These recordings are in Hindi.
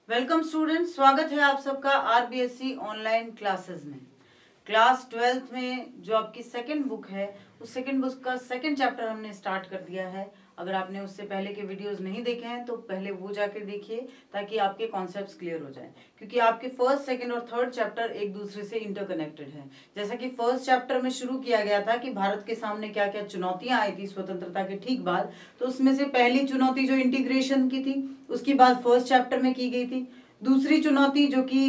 वेलकम स्टूडेंट, स्वागत है आप सबका आरबीएससी ऑनलाइन क्लासेस में। क्लास 12th में जो आपकी सेकंड बुक है, उस सेकंड बुक का सेकंड चैप्टर हमने स्टार्ट कर दिया है। अगर आपने उससे पहले के वीडियोस नहीं देखे हैं तो पहले वो जाके देखिए ताकि आपके कॉन्सेप्ट्स क्लियर हो जाएं, क्योंकि आपके फर्स्ट, सेकंड और थर्ड चैप्टर एक दूसरे से इंटरकनेक्टेड हैं। जैसा कि फर्स्ट चैप्टर में शुरू किया गया था कि भारत के सामने क्या क्या चुनौतियां आई थी स्वतंत्रता के ठीक बाद, तो उसमें से पहली चुनौती जो इंटीग्रेशन की थी उसकी बात फर्स्ट चैप्टर में की गई थी। दूसरी चुनौती जो कि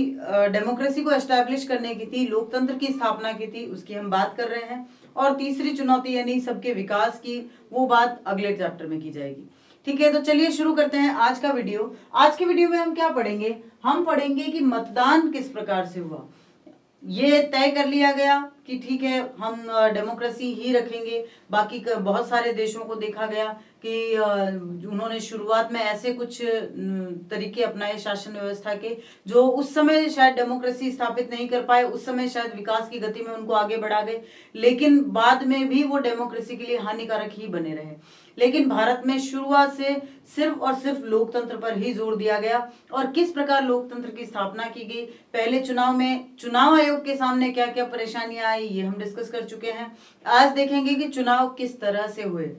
डेमोक्रेसी को एस्टैब्लिश करने की थी, लोकतंत्र की स्थापना की थी, उसकी हम बात कर रहे हैं। और तीसरी चुनौती यानी सबके विकास की, वो बात अगले चैप्टर में की जाएगी। ठीक है, तो चलिए शुरू करते हैं आज का वीडियो। आज के वीडियो में हम क्या पढ़ेंगे? हम पढ़ेंगे कि मतदान किस प्रकार से हुआ। ये तय कर लिया गया कि ठीक है, हम डेमोक्रेसी ही रखेंगे। बाकी बहुत सारे देशों को देखा गया कि उन्होंने शुरुआत में ऐसे कुछ तरीके अपनाए शासन व्यवस्था के, जो उस समय शायद डेमोक्रेसी स्थापित नहीं कर पाए, उस समय शायद विकास की गति में उनको आगे बढ़ा गए, लेकिन बाद में भी वो डेमोक्रेसी के लिए हानिकारक ही बने रहे। लेकिन भारत में शुरुआत से सिर्फ और सिर्फ लोकतंत्र पर ही जोर दिया गया। और किस प्रकार लोकतंत्र की स्थापना की गई, पहले चुनाव में चुनाव आयोग के सामने क्या क्या परेशानियां आई, ये हम डिस्कस कर चुके हैं। आज देखेंगे कि चुनाव किस तरह से हुए।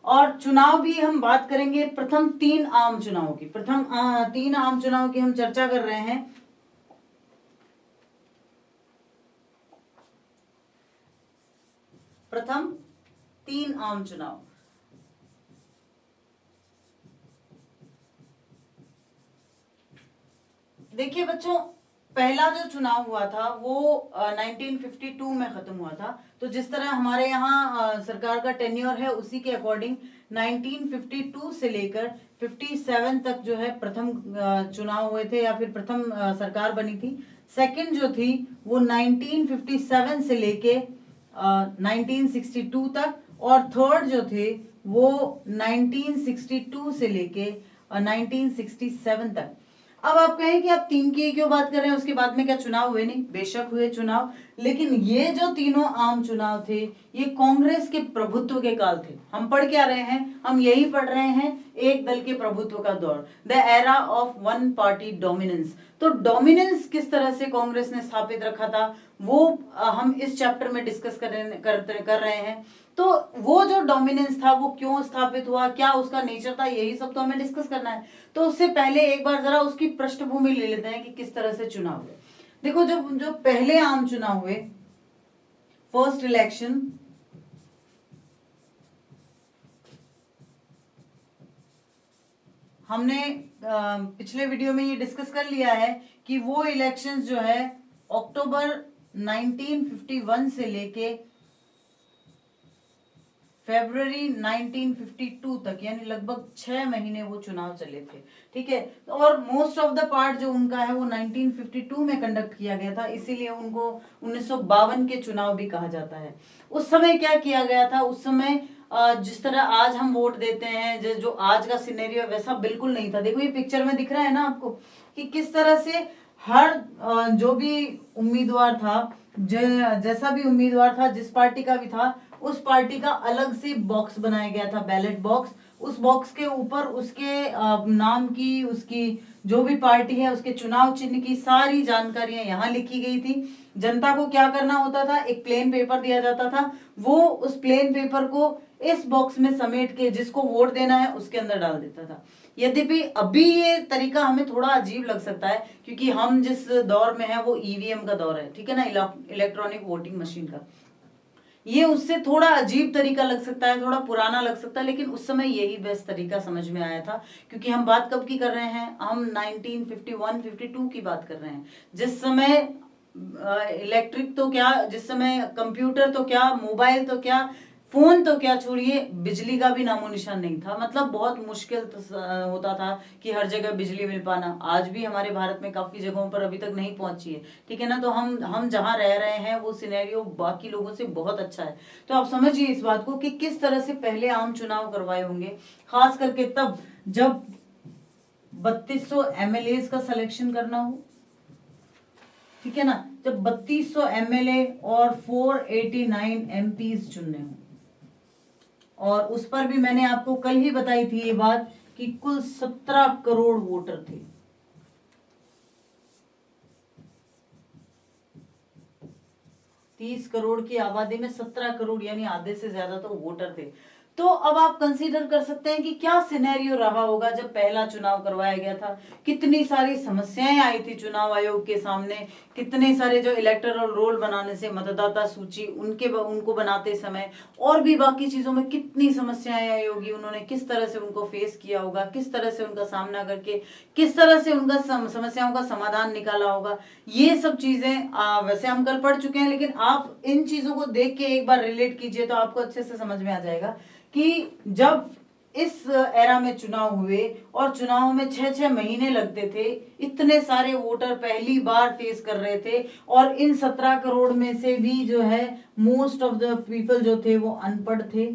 और चुनाव भी हम बात करेंगे प्रथम 3 आम चुनाव की। प्रथम 3 आम चुनाव की हम चर्चा कर रहे हैं। प्रथम 3 आम चुनाव। देखिए बच्चों, पहला जो चुनाव हुआ था वो 1952 में खत्म हुआ था। तो जिस तरह हमारे यहाँ सरकार का टेन्योर है, उसी के अकॉर्डिंग 1952 से लेकर 57 तक जो है प्रथम चुनाव हुए थे, या फिर प्रथम सरकार बनी थी। सेकंड जो थी वो 1957 से लेके 1962 तक, और थर्ड जो थे वो 1962 से लेके 1967 तक। अब आप कहें कि आप 3 की क्यों बात कर रहे हैं, उसके बाद में क्या चुनाव हुए? नहीं, बेशक हुए चुनाव, लेकिन ये जो तीनों आम चुनाव थे ये कांग्रेस के प्रभुत्व के काल थे। हम पढ़ क्या रहे हैं? हम यही पढ़ रहे हैं, एक दल के प्रभुत्व का दौर, the era of one party dominance. तो डोमिनेंस किस तरह से कांग्रेस ने स्थापित रखा था वो हम इस चैप्टर में डिस्कस कर रहे हैं। तो वो जो डोमिनेंस था वो क्यों स्थापित हुआ, क्या उसका नेचर था, यही सब तो हमें डिस्कस करना है। तो उससे पहले एक बार जरा उसकी पृष्ठभूमि ले लेते हैं कि किस तरह से चुनाव हुए। देखो, जो पहले आम चुनाव हुए, फर्स्ट इलेक्शन, हमने पिछले वीडियो में ये डिस्कस कर लिया है कि वो इलेक्शंस जो है अक्टूबर 1951 से लेके फरवरी 1952 तक, यानी लगभग 6 महीने वो चुनाव चले थे। ठीक है, और मोस्ट ऑफ द पार्ट जो उनका है वो 1952 में कंडक्ट किया गया था, इसीलिए उनको 1952 के चुनाव भी कहा जाता है। उस समय क्या किया गया था? उस समय जिस तरह आज हम वोट देते हैं, जो आज का सिनेरियो वैसा बिल्कुल नहीं था। देखो ये पिक्चर में दिख रहा है ना आपको कि किस तरह से हर जो भी उम्मीदवार था, जैसा भी उम्मीदवार था, जिस पार्टी का भी था, उस पार्टी का अलग से बॉक्स बनाया गया था, बैलेट बॉक्स। उस बॉक्स के ऊपर उसके नाम की, उसकी जो भी पार्टी है उसके चुनाव चिन्ह की सारी जानकारियां यहाँ लिखी गई थी। जनता को क्या करना होता था, एक प्लेन पेपर दिया जाता था, वो उस प्लेन पेपर को इस बॉक्स में समेट के जिसको वोट देना है उसके अंदर डाल देता था। यद्यपि अभी ये तरीका हमें थोड़ा अजीब लग सकता है, क्योंकि हम जिस दौर में है वो ईवीएम का दौर है, ठीक है ना, इलेक्ट्रॉनिक वोटिंग मशीन का। ये उससे थोड़ा अजीब तरीका लग सकता है, थोड़ा पुराना लग सकता है, लेकिन उस समय यही बेस्ट तरीका समझ में आया था। क्योंकि हम बात कब की कर रहे हैं? हम 1951-52 की बात कर रहे हैं, जिस समय इलेक्ट्रिक तो क्या, जिस समय कंप्यूटर तो क्या, मोबाइल तो क्या, फोन तो क्या छोड़िए, बिजली का भी नामो निशान नहीं था। मतलब बहुत मुश्किल होता था कि हर जगह बिजली मिल पाना। आज भी हमारे भारत में काफी जगहों पर अभी तक नहीं पहुंची है, ठीक है ना। तो हम जहां रह रहे हैं वो सिनेरियो बाकी लोगों से बहुत अच्छा है। तो आप समझिए इस बात को कि किस तरह से पहले आम चुनाव करवाए होंगे, खास करके तब जब 3200 एमएलए का सिलेक्शन करना हो, ठीक है ना, जब 3200 एमएलए और 489 एमपीज चुनने हो। और उस पर भी मैंने आपको कल ही बताई थी ये बात कि कुल 17 करोड़ वोटर थे। 30 करोड़ की आबादी में 17 करोड़ यानी आधे से ज्यादा तो वोटर थे। तो अब आप कंसीडर कर सकते हैं कि क्या सिनेरियो रहा होगा जब पहला चुनाव करवाया गया था, कितनी सारी समस्याएं आई थी चुनाव आयोग के सामने, कितने सारे जो इलेक्टोरल रोल बनाने से मतदाता सूची उनको बनाते समय और भी बाकी चीजों में कितनी समस्याएं आई होगी, उन्होंने किस तरह से उनको फेस किया होगा, किस तरह से उनका सामना करके किस तरह से उनका समस्याओं का समाधान निकाला होगा। ये सब चीजें वैसे हम कल पढ़ चुके हैं, लेकिन आप इन चीजों को देख के एक बार रिलेट कीजिए तो आपको अच्छे से समझ में आ जाएगा कि जब इस एरा में चुनाव हुए और चुनाव में 6-6 महीने लगते थे, इतने सारे वोटर पहली बार फेस कर रहे थे और इन 17 करोड़ में से भी जो है मोस्ट ऑफ द पीपल जो थे वो अनपढ़ थे,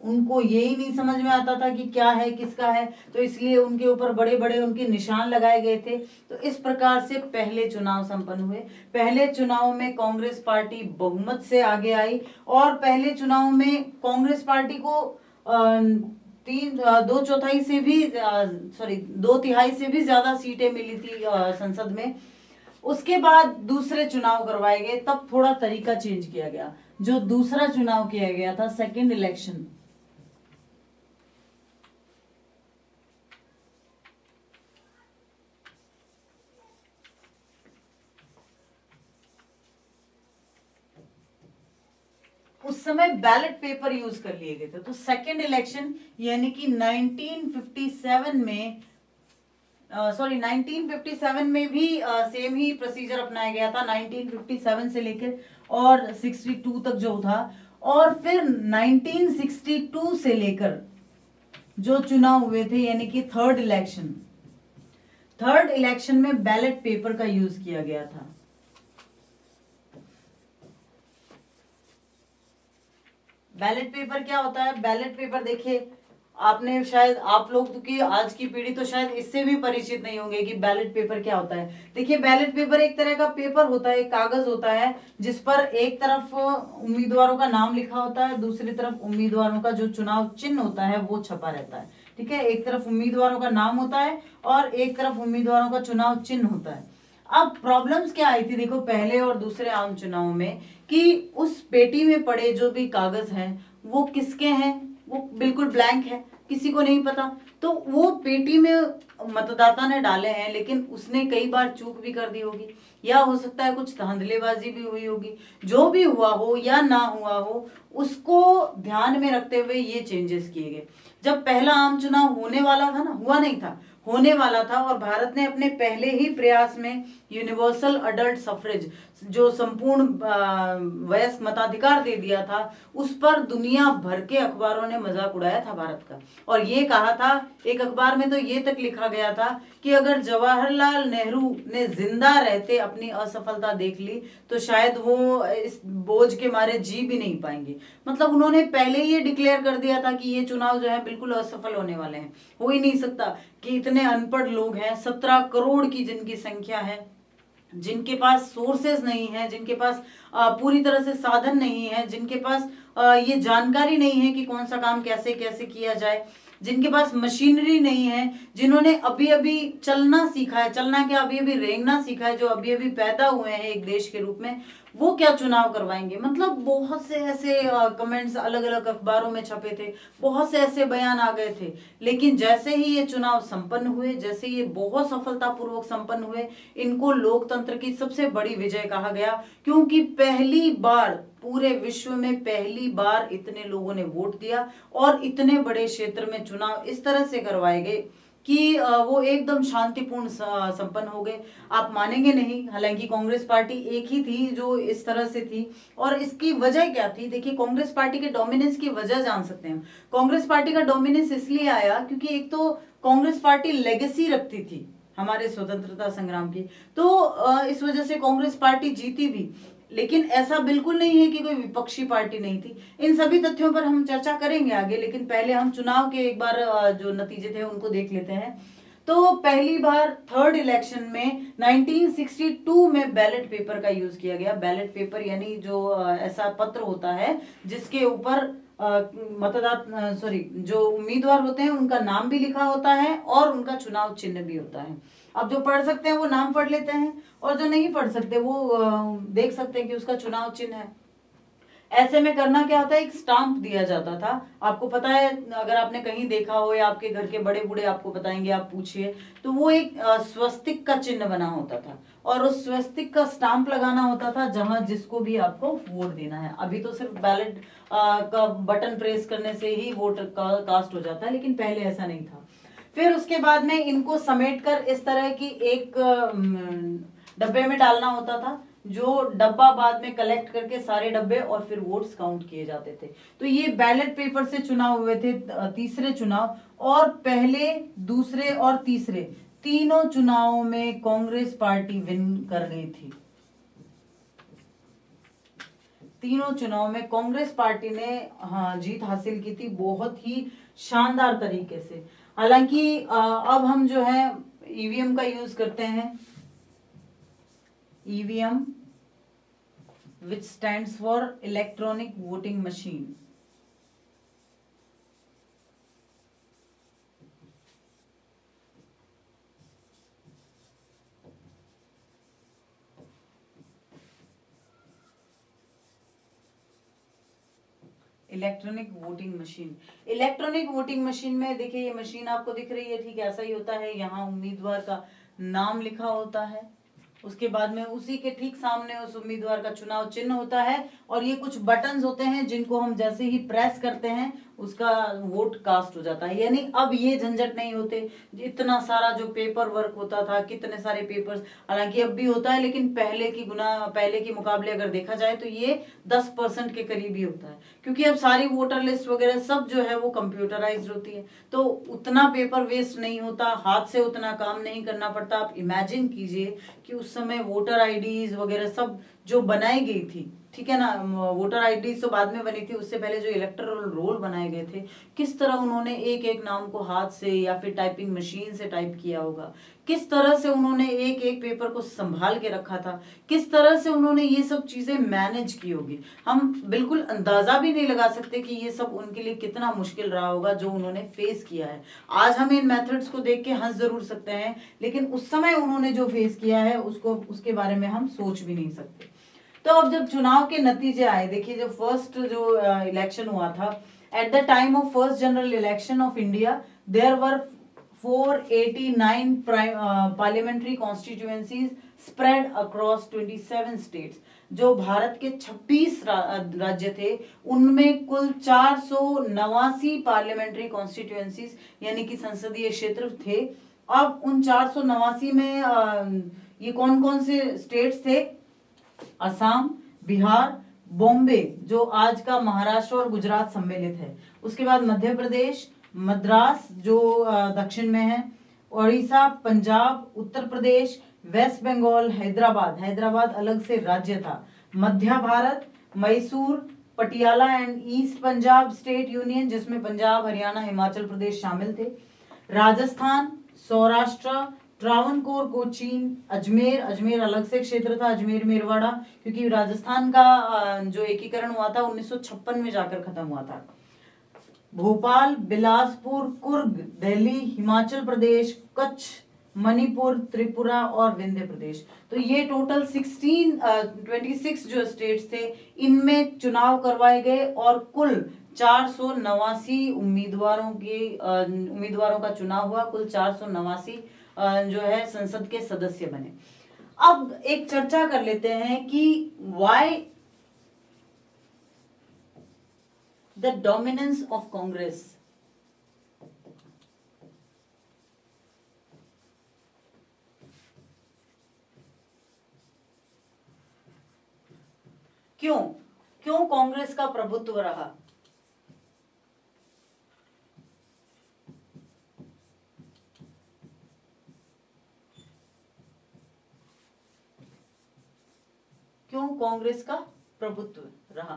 उनको यही नहीं समझ में आता था कि क्या है किसका है, तो इसलिए उनके ऊपर बड़े बड़े उनके निशान लगाए गए थे। तो इस प्रकार से पहले चुनाव संपन्न हुए। पहले चुनाव में कांग्रेस पार्टी बहुमत से आगे आई और पहले चुनाव में कांग्रेस पार्टी को 2 तिहाई से भी ज्यादा सीटें मिली थी संसद में। उसके बाद दूसरे चुनाव करवाए गए, तब थोड़ा तरीका चेंज किया गया। जो दूसरा चुनाव किया गया था, सेकेंड इलेक्शन, उस समय बैलेट पेपर यूज कर लिए गए थे। तो सेकेंड इलेक्शन यानी कि 1957 में 1957 में भी सेम ही प्रोसीजर अपनाया गया था, 1957 से लेकर और 62 तक जो था, और फिर 1962 से लेकर जो चुनाव हुए थे यानी कि थर्ड इलेक्शन में बैलेट पेपर का यूज किया गया था। बैलेट पेपर क्या होता है? बैलेट पेपर देखिए, आपने शायद आप लोग तो की आज की पीढ़ी तो शायद इससे भी परिचित नहीं होंगे कि बैलेट पेपर क्या होता है। देखिए, बैलेट पेपर एक तरह का पेपर होता है, एक कागज होता है जिस पर एक तरफ उम्मीदवारों का नाम लिखा होता है, दूसरी तरफ उम्मीदवारों का जो चुनाव चिन्ह होता है वो छपा रहता है। ठीक है, एक तरफ उम्मीदवारों का नाम होता है और एक तरफ उम्मीदवारों का चुनाव चिन्ह होता है। अब प्रॉब्लम्स क्या आई थी देखो पहले और दूसरे आम चुनाव में, कि उस पेटी में पड़े जो भी कागज हैं वो किसके हैं, वो बिल्कुल ब्लैंक है, किसी को नहीं पता। तो वो पेटी में मतदाता ने डाले हैं, लेकिन उसने कई बार चूक भी कर दी होगी, या हो सकता है कुछ धांधलेबाजी भी हुई होगी। जो भी हुआ हो या ना हुआ हो, उसको ध्यान में रखते हुए ये चेंजेस किए गए। जब पहला आम चुनाव होने वाला था ना, हुआ नहीं था, होने वाला था, और भारत ने अपने पहले ही प्रयास में यूनिवर्सल अडल्ट सफरेज, जो संपूर्ण वयस्क मताधिकार दे दिया था, उस पर दुनिया भर के अखबारों ने मजाक उड़ाया था भारत का। और ये कहा था, एक अखबार में तो ये तक लिखा गया था कि अगर जवाहरलाल नेहरू ने जिंदा रहते अपनी असफलता देख ली तो शायद वो इस बोझ के मारे जी भी नहीं पाएंगे। मतलब उन्होंने पहले ही ये डिक्लेयर कर दिया था कि ये चुनाव जो है बिल्कुल असफल होने वाले हैं, हो ही नहीं सकता कि इतने अनपढ़ लोग हैं, 17 करोड़ की जिनकी संख्या है, जिनके पास सोर्सेज नहीं है, जिनके पास पूरी तरह से साधन नहीं है, जिनके पास ये जानकारी नहीं है कि कौन सा काम कैसे कैसे किया जाए, जिनके पास मशीनरी नहीं है, जिन्होंने अभी अभी चलना सीखा है, चलना क्या अभी अभी रेंगना सीखा है, जो अभी अभी पैदा हुए हैं एक देश के रूप में, वो क्या चुनाव करवाएंगे। मतलब बहुत से ऐसे कमेंट्स अलग अलग अखबारों में छपे थे, बहुत से ऐसे बयान आ गए थे। लेकिन जैसे ही ये चुनाव संपन्न हुए, जैसे ये बहुत सफलतापूर्वक संपन्न हुए, इनको लोकतंत्र की सबसे बड़ी विजय कहा गया, क्योंकि पहली बार पूरे विश्व में पहली बार इतने लोगों ने वोट दिया और इतने बड़े क्षेत्र में चुनाव इस तरह से करवाए गए कि वो एकदम शांतिपूर्ण संपन्न हो गए। आप मानेंगे नहीं, हालांकि कांग्रेस पार्टी एक ही थी जो इस तरह से थी, और इसकी वजह क्या थी? देखिए, कांग्रेस पार्टी के डोमिनेंस की वजह जान सकते हैं। कांग्रेस पार्टी का डोमिनेंस इसलिए आया क्योंकि एक तो कांग्रेस पार्टी लेगेसी रखती थी हमारे स्वतंत्रता संग्राम की, तो इस वजह से कांग्रेस पार्टी जीती भी। लेकिन ऐसा बिल्कुल नहीं है कि कोई विपक्षी पार्टी नहीं थी। इन सभी तथ्यों पर हम चर्चा करेंगे आगे, लेकिन पहले हम चुनाव के एक बार जो नतीजे थे उनको देख लेते हैं। तो पहली बार थर्ड इलेक्शन में 1962 में बैलेट पेपर का यूज किया गया। बैलेट पेपर यानी जो ऐसा पत्र होता है जिसके ऊपर जो उम्मीदवार होते हैं उनका नाम भी लिखा होता है और उनका चुनाव चिन्ह भी होता है। अब जो पढ़ सकते हैं वो नाम पढ़ लेते हैं, और जो नहीं पढ़ सकते वो देख सकते हैं कि उसका चुनाव चिन्ह है। ऐसे में करना क्या होता है, एक स्टाम्प दिया जाता था। आपको पता है, अगर आपने कहीं देखा हो या आपके घर के बड़े बूढ़े आपको बताएंगे, आप पूछिए, तो वो एक स्वस्तिक का चिन्ह बना होता था, और उस स्वस्तिक का स्टाम्प लगाना होता था जहां जिसको भी आपको वोट देना है। अभी तो सिर्फ बैलेट का बटन प्रेस करने से ही वोट कास्ट हो जाता है, लेकिन पहले ऐसा नहीं था। फिर उसके बाद में इनको समेट कर इस तरह की एक डब्बे में डालना होता था, जो डब्बा बाद में कलेक्ट करके सारे डब्बे, और फिर वोट्स काउंट किए जाते थे। तो ये बैलेट पेपर से चुनाव हुए थे तीसरे चुनाव, और पहले, दूसरे और तीसरे तीनों चुनावों में कांग्रेस पार्टी विन कर गई थी। तीनों चुनाव में कांग्रेस पार्टी ने जीत हासिल की थी, बहुत ही शानदार तरीके से। हालांकि अब हम जो है ईवीएम का यूज करते हैं, EVM which stands for electronic voting machine। Electronic voting machine, electronic voting machine में देखिए, ये मशीन आपको दिख रही है, ठीक है, ऐसा ही होता है। यहाँ उम्मीदवार का नाम लिखा होता है, उसके बाद में उसी के ठीक सामने उस उम्मीदवार का चुनाव चिन्ह होता है, और ये कुछ बटन्स होते हैं जिनको हम जैसे ही प्रेस करते हैं उसका वोट कास्ट हो जाता है। यानी अब ये झंझट नहीं होते, इतना सारा जो पेपर वर्क होता था, कितने सारे पेपर्स, हालांकि अब भी होता है, लेकिन पहले के मुकाबले अगर देखा जाए तो ये 10% के करीब ही होता है, क्योंकि अब सारी वोटर लिस्ट वगैरह सब जो है वो कंप्यूटराइज्ड होती है, तो उतना पेपर वेस्ट नहीं होता, हाथ से उतना काम नहीं करना पड़ता। आप इमेजिन कीजिए कि उस समय वोटर आईडीज वगैरह सब जो बनाई गई थी, ठीक है ना, वोटर आईडी तो बाद में बनी थी, उससे पहले जो इलेक्टोरल रोल बनाए गए थे, किस तरह उन्होंने एक एक नाम को हाथ से या फिर टाइपिंग मशीन से टाइप किया होगा, किस तरह से उन्होंने एक एक पेपर को संभाल के रखा था, किस तरह से उन्होंने ये सब चीजें मैनेज की होगी। हम बिल्कुल अंदाजा भी नहीं लगा सकते कि ये सब उनके लिए कितना मुश्किल रहा होगा जो उन्होंने फेस किया है। आज हम इन मेथड्स को देख के हंस जरूर सकते हैं, लेकिन उस समय उन्होंने जो फेस किया है उसके बारे में हम सोच भी नहीं सकते। तो अब जब चुनाव के नतीजे आए, देखिए जब फर्स्ट जो इलेक्शन हुआ था, at the time of first general election of India, there were 489 parliamentary constituencies spread across 27 states. जो भारत के 26 राज्य थे, उनमें कुल 489 पार्लियामेंट्री कॉन्स्टिट्यूएंसीज यानी कि संसदीय क्षेत्र थे। अब उन 489 में ये कौन कौन से स्टेट्स थे? असम, बिहार, बॉम्बे जो आज का महाराष्ट्र और गुजरात सम्मिलित है, उसके बाद मध्य प्रदेश, मद्रास जो दक्षिण में है, उड़ीसा, पंजाब, उत्तर प्रदेश, वेस्ट बंगाल, हैदराबाद अलग से राज्य था, Madhya Bharat, Mysore, Patiala and East Punjab state union जिसमें पंजाब, हरियाणा, हिमाचल प्रदेश शामिल थे, राजस्थान, सौराष्ट्र, ट्रावनकोर, कोचीन, अजमेर अलग से क्षेत्र था, अजमेर मेरवाड़ा, क्योंकि राजस्थान का जो एकीकरण हुआ था 1956 में जाकर खत्म हुआ था, भोपाल, बिलासपुर, कुर्ग, दिल्ली, हिमाचल प्रदेश, कच्छ, मणिपुर, त्रिपुरा और विंध्य प्रदेश। तो ये टोटल 26 जो स्टेट्स थे, इनमें चुनाव करवाए गए, और कुल 489 उम्मीदवारों का चुनाव हुआ, कुल 489 जो है संसद के सदस्य बने। अब एक चर्चा कर लेते हैं कि why the dominance of Congress. क्यों कांग्रेस का प्रभुत्व रहा? क्यों कांग्रेस का प्रभुत्व रहा?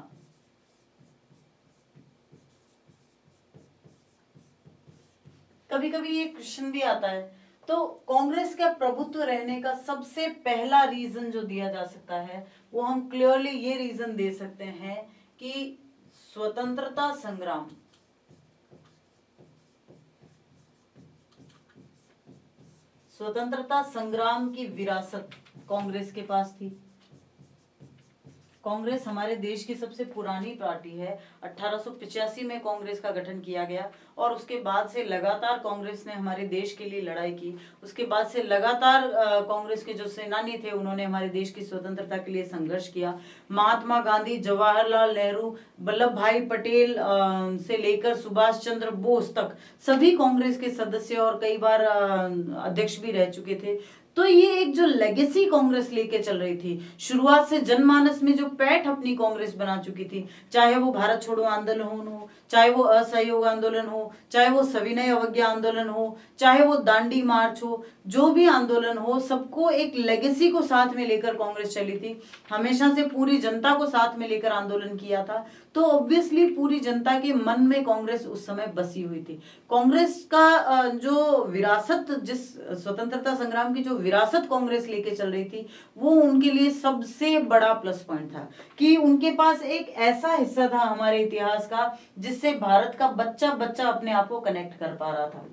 कभी कभी ये क्वेश्चन भी आता है। तो कांग्रेस का प्रभुत्व रहने का सबसे पहला रीजन जो दिया जा सकता है, वो हम क्लियरली ये रीजन दे सकते हैं कि स्वतंत्रता संग्राम। स्वतंत्रता संग्राम की विरासत कांग्रेस के पास थी। कांग्रेस हमारे देश की सबसे पुरानी पार्टी है। 1885 में कांग्रेस का गठन किया गया और उसके बाद से लगातार कांग्रेस ने हमारे देश के लिए लड़ाई की। उसके बाद से लगातार कांग्रेस के जो सेनानी थे उन्होंने हमारे देश की स्वतंत्रता के लिए संघर्ष किया। महात्मा गांधी, जवाहरलाल नेहरू, वल्लभ भाई पटेल से लेकर सुभाष चंद्र बोस तक सभी कांग्रेस के सदस्य और कई बार अध्यक्ष भी रह चुके थे। तो ये एक जो लेगेसी कांग्रेस लेके चल रही थी, शुरुआत से जनमानस में जो पैठ अपनी कांग्रेस बना चुकी थी, चाहे वो भारत छोड़ो आंदोलन हो, चाहे वो असहयोग आंदोलन हो, चाहे वो सविनय अवज्ञा आंदोलन हो, चाहे वो दांडी मार्च हो, जो भी आंदोलन हो, सबको एक लेगेसी को साथ में लेकर कांग्रेस चली थी। हमेशा से पूरी जनता को साथ में लेकर आंदोलन किया था। तो ऑब्वियसली पूरी जनता के मन में कांग्रेस उस समय बसी हुई थी। कांग्रेस का जो विरासत, जिस स्वतंत्रता संग्राम की जो विरासत कांग्रेस लेके चल रही थी, वो उनके लिए सबसे बड़ा प्लस पॉइंट था कि उनके पास एक ऐसा हिस्सा था हमारे इतिहास का जिससे भारत का बच्चा बच्चा अपने आप को कनेक्ट कर पा रहा था।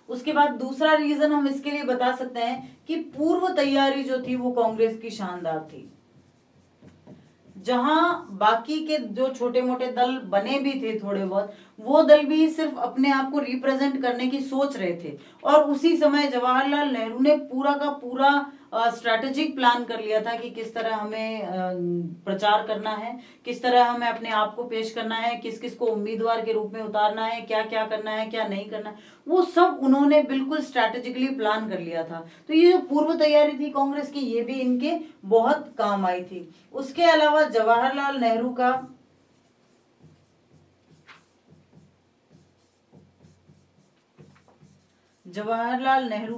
उसके बाद दूसरा रीजन हम इसके लिए बता सकते हैं कि पूर्व तैयारी जो थी वो कांग्रेस की शानदार थी। जहां बाकी के जो छोटे मोटे दल बने भी थे थोड़े बहुत, वो दल भी सिर्फ अपने आप को रिप्रेजेंट करने की सोच रहे थे और उसी समय जवाहरलाल नेहरू ने पूरा का पूरा स्ट्रैटेजिक प्लान कर लिया था कि किस तरह हमें प्रचार करना है, किस तरह हमें अपने आप को पेश करना है, किस किस को उम्मीदवार के रूप में उतारना है, क्या क्या करना है, क्या नहीं करना है, वो सब उन्होंने बिल्कुल स्ट्रैटेजिकली प्लान कर लिया था। तो ये जो पूर्व तैयारी थी कांग्रेस की, ये भी इनके बहुत काम आई थी। उसके अलावा जवाहरलाल नेहरू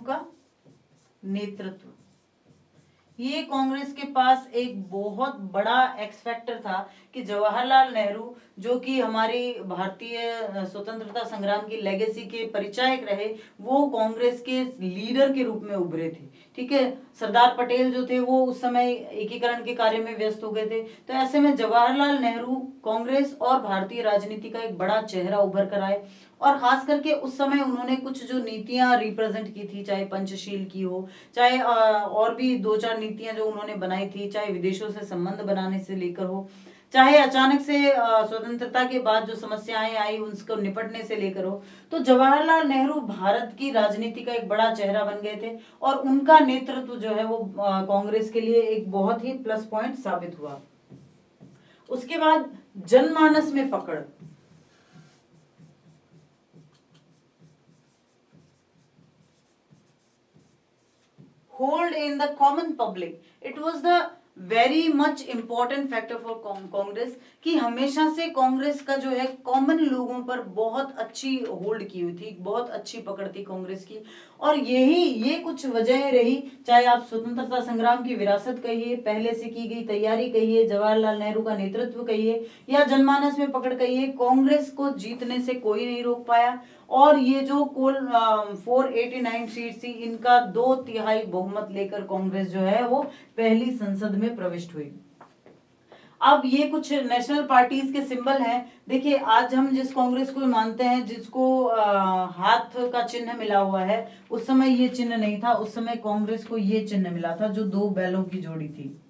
का नेतृत्व, ये कांग्रेस के पास एक बहुत बड़ा एक्स फैक्टर था कि जवाहरलाल नेहरू, जो कि हमारी भारतीय स्वतंत्रता संग्राम की लेगेसी के परिचायक रहे, वो कांग्रेस के लीडर के रूप में उभरे थे। ठीक है, सरदार पटेल जो थे वो उस समय एकीकरण के कार्य में व्यस्त हो गए थे। तो ऐसे में जवाहरलाल नेहरू कांग्रेस और भारतीय राजनीति का एक बड़ा चेहरा उभर कर आए और खास करके उस समय उन्होंने कुछ जो नीतियां रिप्रेजेंट की थी, चाहे पंचशील की हो, चाहे और भी दो चार नीतियां जो उन्होंने बनाई थी, चाहे विदेशों से संबंध बनाने से लेकर हो, चाहे अचानक से स्वतंत्रता के बाद जो समस्याएं आई उनको निपटने से लेकर हो, तो जवाहरलाल नेहरू भारत की राजनीति का एक बड़ा चेहरा बन गए थे और उनका नेतृत्व जो है वो कांग्रेस के लिए एक बहुत ही प्लस पॉइंट साबित हुआ। उसके बाद जनमानस में पकड़, hold in the common public, it was the very much important factor for Congress कि हमेशा से कांग्रेस का जो है कॉमन लोगों पर बहुत अच्छी होल्ड की हुई थी, बहुत अच्छी पकड़ थी कांग्रेस की। और ये कुछ वजह रही, चाहे आप स्वतंत्रता संग्राम की विरासत कहिए, पहले से की गई तैयारी कहिए, जवाहरलाल नेहरू का नेतृत्व कहिए, या जनमानस में पकड़ कहिए, कांग्रेस को जीतने से कोई नहीं रोक पाया। और ये जो कुल 489 सीट थी, इनका 2/3 बहुमत लेकर कांग्रेस जो है वो पहली संसद में प्रविष्ट हुई। अब ये कुछ नेशनल पार्टीज के सिंबल हैं। देखिए, आज हम जिस कांग्रेस को मानते हैं, जिसको हाथ का चिन्ह मिला हुआ है, उस समय ये चिन्ह नहीं था। उस समय कांग्रेस को ये चिन्ह मिला था जो 2 बैलों की जोड़ी थी,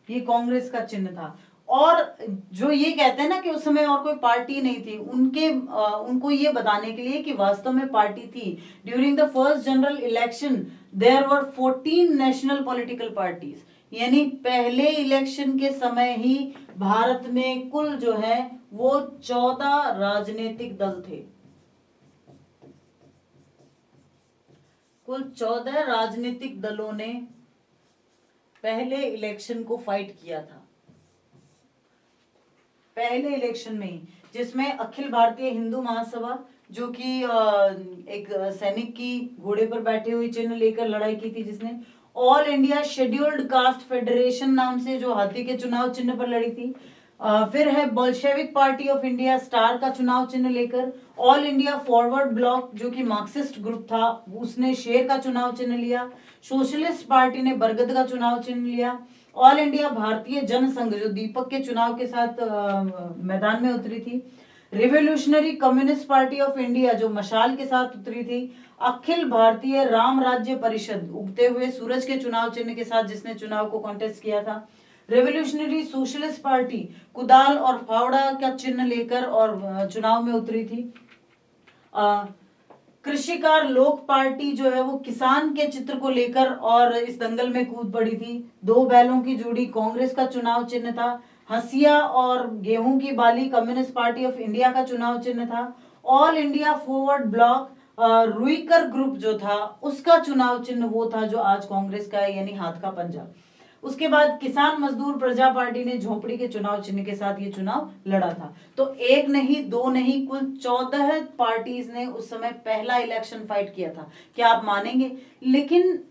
ये कांग्रेस का चिन्ह था। और जो ये कहते हैं ना कि उस समय और कोई पार्टी नहीं थी, उनको ये बताने के लिए कि वास्तव में पार्टी थी। During the first general election there were 14 national political parties, यानी पहले इलेक्शन के समय ही भारत में कुल जो है वो 14 राजनीतिक दल थे। कुल 14 राजनीतिक दलों ने पहले इलेक्शन को फाइट किया था, पहले इलेक्शन में ही, जिसमें अखिल भारतीय हिंदू महासभा, जो कि एक सैनिक की घोड़े पर बैठे हुए चिन्ह लेकर लड़ाई की थी, जिसने all India scheduled caste federation नाम से जो हाथी के चुनाव चिन्ह पर लड़ी थी। फिर है Bolshevik party of India star का चुनाव चिन्ह लेकर, ऑल इंडिया फॉरवर्ड ब्लॉक जो कि मार्क्सिस्ट ग्रुप था उसने शेर का चुनाव चिन्ह लिया, सोशलिस्ट पार्टी ने बरगद का चुनाव चिन्ह लिया, ऑल इंडिया भारतीय जन संघ जो दीपक के चुनाव के साथ मैदान में उतरी थी, revolutionary communist party of India जो मशाल के साथ उतरी थी, अखिल भारतीय राम राज्य परिषद उगते हुए सूरज के चुनाव चिन्ह के साथ जिसने चुनाव को कॉन्टेस्ट किया था, रेवोल्यूशनरी सोशलिस्ट पार्टी कुदाल और फावड़ा का चिन्ह लेकर और चुनाव में उतरी थी। कृषिकार लोक पार्टी जो है वो किसान के चित्र को लेकर और इस दंगल में कूद पड़ी थी। दो बैलों की जोड़ी कांग्रेस का चुनाव चिन्ह था। हसिया और गेहूं की बाली कम्युनिस्ट पार्टी ऑफ इंडिया का चुनाव चिन्ह था। All India forward block Ruikar group जो था उसका चुनाव चिन्ह वो था जो आज कांग्रेस का है, यानी हाथ का पंजा। उसके बाद किसान मजदूर प्रजा पार्टी ने झोपड़ी के चुनाव चिन्ह के साथ ये चुनाव लड़ा था। तो एक नहीं दो नहीं कुल 14 पार्टीज ने उस समय पहला इलेक्शन फाइट किया था। क्या आप मानेंगे? लेकिन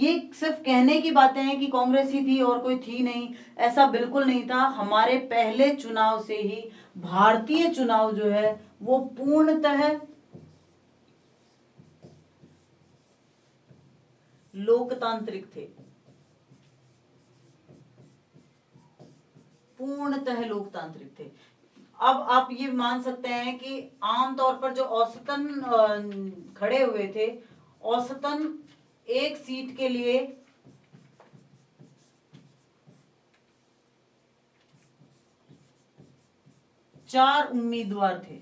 ये सिर्फ कहने की बातें हैं कि कांग्रेस ही थी और कोई थी नहीं, ऐसा बिल्कुल नहीं था। हमारे पहले चुनाव से ही भारतीय चुनाव जो है वो पूर्णतः लोकतांत्रिक थे, पूर्णतः लोकतांत्रिक थे। अब आप ये मान सकते हैं कि आमतौर पर जो औसतन खड़े हुए थे, औसतन एक सीट के लिए 4 उम्मीदवार थे।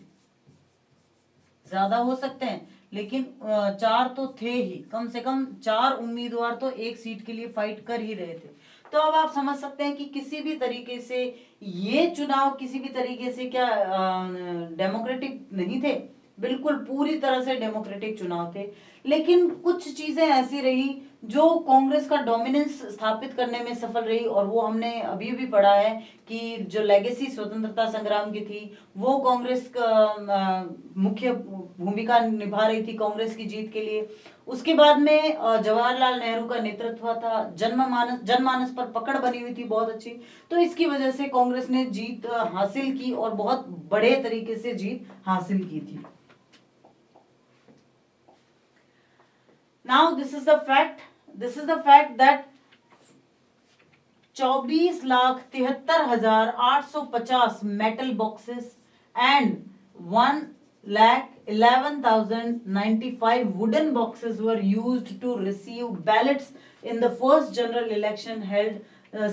ज्यादा हो सकते हैं लेकिन 4 तो थे ही, कम से कम 4 उम्मीदवार तो एक सीट के लिए फाइट कर ही रहे थे। तो अब आप समझ सकते हैं कि किसी भी तरीके से ये चुनाव किसी भी तरीके से क्या डेमोक्रेटिक नहीं थे, बिल्कुल पूरी तरह से डेमोक्रेटिक चुनाव थे। लेकिन कुछ चीजें ऐसी रही जो कांग्रेस का डोमिनेंस स्थापित करने में सफल रही, और वो हमने अभी भी पढ़ा है कि जो लेगेसी स्वतंत्रता संग्राम की थी वो कांग्रेस का मुख्य भूमिका निभा रही थी कांग्रेस की जीत के लिए। उसके बाद में जवाहरलाल नेहरू का नेतृत्व था, जनमानस पर पकड़ बनी हुई थी बहुत अच्छी। तो इसकी वजह से कांग्रेस ने जीत हासिल की और बहुत बड़े तरीके से जीत हासिल की थी। Now this is the fact that 24,73,850 metal boxes and 1,11,095 wooden boxes were used to receive ballots in the first general election held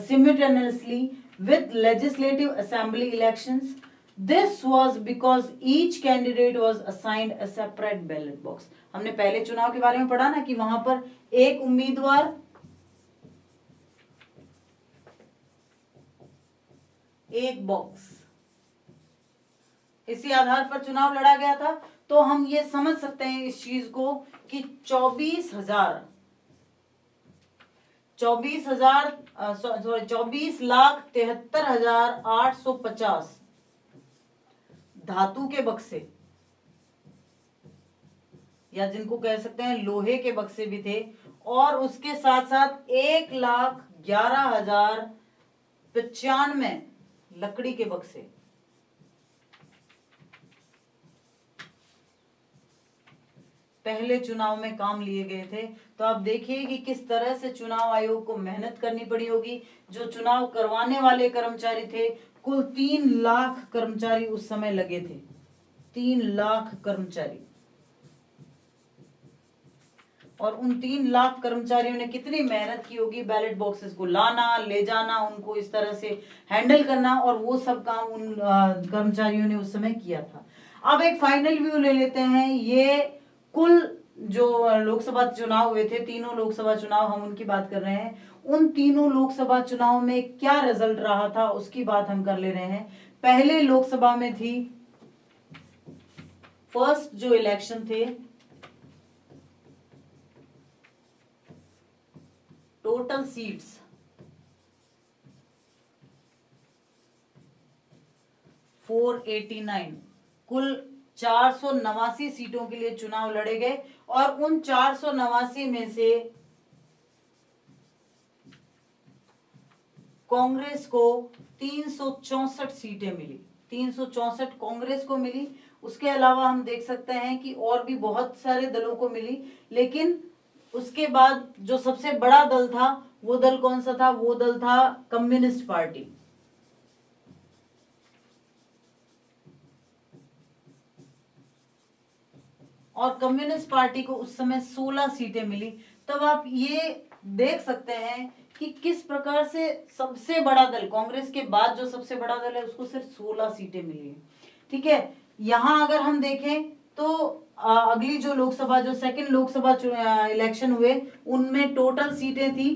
simultaneously with legislative assembly elections. This was because each candidate was assigned a separate ballot box. हमने पहले चुनाव के बारे में पढ़ा ना कि वहां पर एक उम्मीदवार एक बॉक्स, इसी आधार पर चुनाव लड़ा गया था। तो हम ये समझ सकते हैं इस चीज को कि 24,73,850 धातु के बक्से या जिनको कह सकते हैं लोहे के बक्से भी थे, और उसके साथ साथ 1,11,095 लकड़ी के बक्से। पहले चुनाव में काम लिए गए थे। तो आप देखिए कि किस तरह से चुनाव आयोग को मेहनत करनी पड़ी होगी। जो चुनाव करवाने वाले कर्मचारी थे, कुल 3 लाख कर्मचारी उस समय लगे थे, 3 लाख कर्मचारी। और उन 3 लाख कर्मचारियों ने कितनी मेहनत की होगी बैलेट बॉक्सेस को लाना, ले जाना, उनको इस तरह से हैंडल करना, और वो सब काम उन कर्मचारियों ने उस समय किया था। अब एक फाइनल व्यू ले लेते हैं। ये कुल जो लोकसभा चुनाव हुए थे, तीनों लोकसभा चुनाव हम उनकी बात कर रहे हैं, उन तीनों लोकसभा चुनाव में क्या रिजल्ट रहा था उसकी बात हम कर ले रहे हैं। पहले लोकसभा में थी, फर्स्ट जो इलेक्शन थे, टोटल सीट्स 489, कुल 489 सीटों के लिए चुनाव लड़े गए, और उन 489 में से कांग्रेस को 364 सीटें मिली, 364 कांग्रेस को मिली। उसके अलावा हम देख सकते हैं कि और भी बहुत सारे दलों को मिली, लेकिन उसके बाद जो सबसे बड़ा दल था वो दल कौन सा था? वो दल था कम्युनिस्ट पार्टी। और कम्युनिस्ट पार्टी को उस समय 16 सीटें मिली। तब आप ये देख सकते हैं कि किस प्रकार से सबसे बड़ा दल, कांग्रेस के बाद जो सबसे बड़ा दल है उसको सिर्फ 16 सीटें मिली है। ठीक है, यहां अगर हम देखें तो अगली जो लोकसभा, जो सेकंड लोकसभा इलेक्शन हुए, उनमें टोटल सीटें थी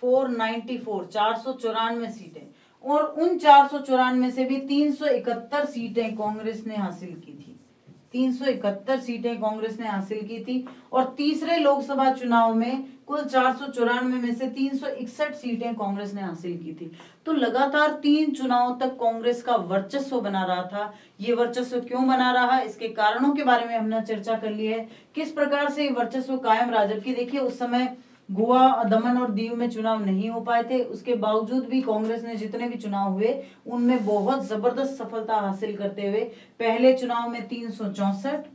494, 494 सीटें, और उन 494 से भी 371 सीटें कांग्रेस ने हासिल की थी। 371 सीटें कांग्रेस ने हासिल की थी, और तीसरे लोकसभा चुनाव में कुल 494 में से 361 सीटें कांग्रेस ने हासिल की थी। तो लगातार 3 चुनाव तक कांग्रेस का वर्चस्व बना रहा था। ये वर्चस्व क्यों बना रहा, इसके कारणों के बारे में हमने चर्चा कर ली है, किस प्रकार से वर्चस्व कायम रहा। जबकि देखिए उस समय गोवा, दमन और दीव में चुनाव नहीं हो पाए थे, उसके बावजूद भी कांग्रेस ने जितने भी चुनाव हुए उनमें बहुत जबरदस्त सफलता हासिल करते हुए पहले चुनाव में 364,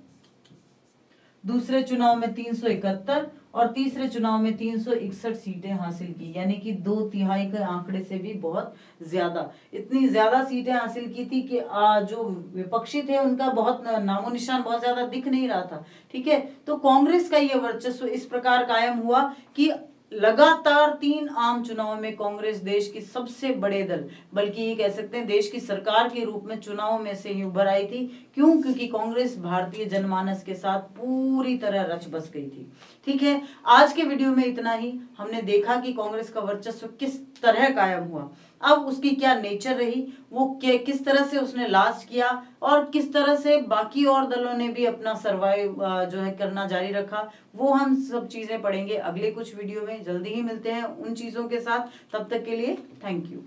दूसरे चुनाव में 371 और तीसरे चुनाव में 361 सीटें हासिल की, यानी कि 2/3 के आंकड़े से भी बहुत ज्यादा, इतनी ज्यादा सीटें हासिल की थी कि जो विपक्षी थे उनका बहुत नामो निशान बहुत ज्यादा दिख नहीं रहा था। ठीक है, तो कांग्रेस का यह वर्चस्व इस प्रकार कायम हुआ कि लगातार 3 आम चुनाव में कांग्रेस देश की सबसे बड़े दल, बल्कि ये कह सकते हैं देश की सरकार के रूप में चुनाव में से ही उभर आई थी। क्यों? क्योंकि कांग्रेस भारतीय जनमानस के साथ पूरी तरह रच बस गई थी। ठीक है, आज के वीडियो में इतना ही। हमने देखा कि कांग्रेस का वर्चस्व किस तरह कायम हुआ, अब उसकी क्या नेचर रही, वो किस तरह से उसने लास्ट किया, और किस तरह से बाकी और दलों ने भी अपना सर्वाइव जो है करना जारी रखा, वो हम सब चीजें पढ़ेंगे अगले कुछ वीडियो में। जल्दी ही मिलते हैं उन चीजों के साथ, तब तक के लिए थैंक यू।